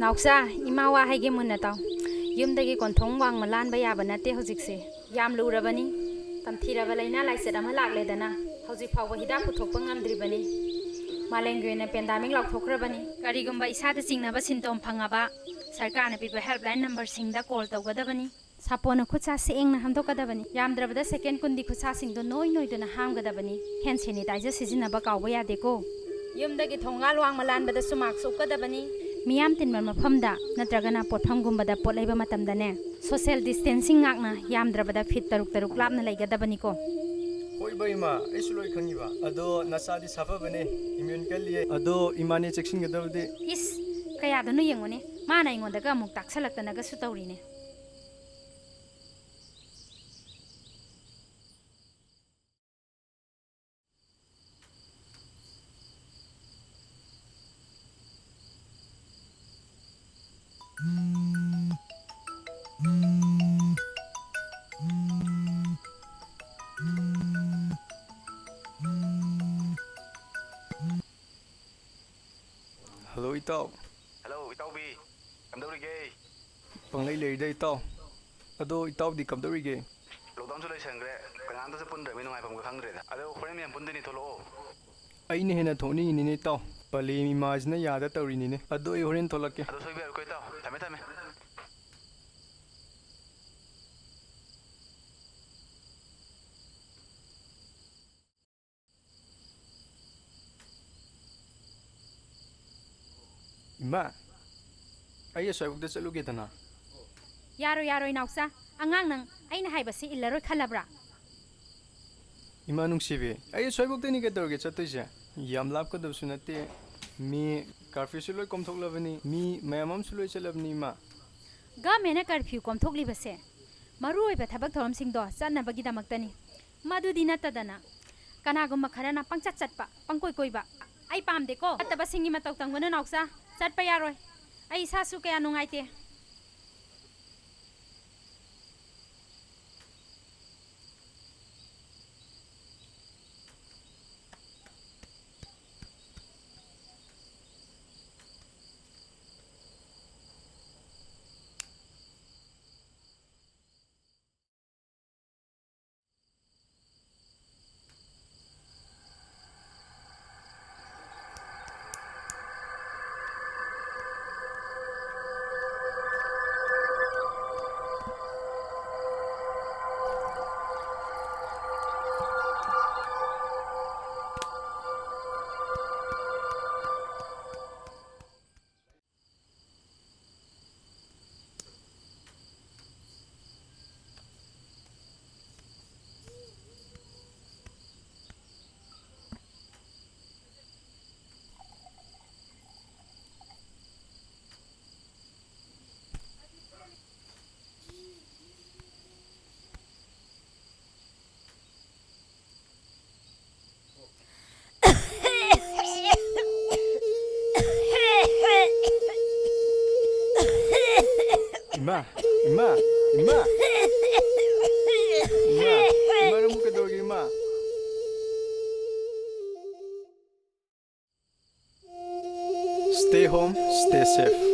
Nausa, imawa haige munataw. Yumdagi konthong wang malan ba yaba nate hojikse. Yam lurabani. Tamthiraba laina laised ama lakledana. Hojik phawba hidak puthokpa ngamdribani. Malengge na pandemic laukthokrabani. Karigumba isada singnaba sintom phangaba. Sarkarna piba helpline number singda call tawgadabani. Sapona khutsa seengna hamdokadabani. Yamdrabada second kundi khutsa singdo noi dona hamgadabani. Hand sanitizer sizinaba kawba yadeko. Yumdagi thongal wang malanbada sumak sukadabani. Miyam tinban mafamda natragana pothamgumbada pot leiba matamdane social distancing ngakna yamdrabada fit taruk lapna leigadabani ko. Hoi ba ima aisu loi khangiba ado nasadi safabane immune kalliye ado imane checking-gadabde Is kaya dano yengone mana ingondaga amuk taksalaktanaga su tawrine. Hello itaw. Hello, Itaubi. Kamdawrige. Panglay leida itaw. Ado itaw di kamdawrige. Lockdown su loisangre. Kananda sa pundra mi nungai pamga khangdreda. Ado horen mi pundini tholo. Aine hena thoni ni itaw. Pale imajna yada tawrini ne. Ado e horen tholakke. Ado soibi ar ko itaw. Tame. Ima. Ay aswabugda chaluge dana. Yaro inausa angang nang aina haibasi illaroi khalabra. Ima nungsibe. Ay aswabugda ni gadawge chatoise. Yam lapkadabsu nate. Mi curfew su loi komthoklabani. Mi mayamam su loi chalabni ima. Government curfew komthoklibase. Marui ba thabak thoram singdo chanabagi damaktani. Madudi natadana. Kanagumba kharana pangchat chatpa pangkoi ba. Ai pamde ko. Ataba singi mataw tangwana nausa. Chatpa yaroi. Ai sasu kaya nungaite. Ima. Ima namu kadawge ima. Stay home, stay safe.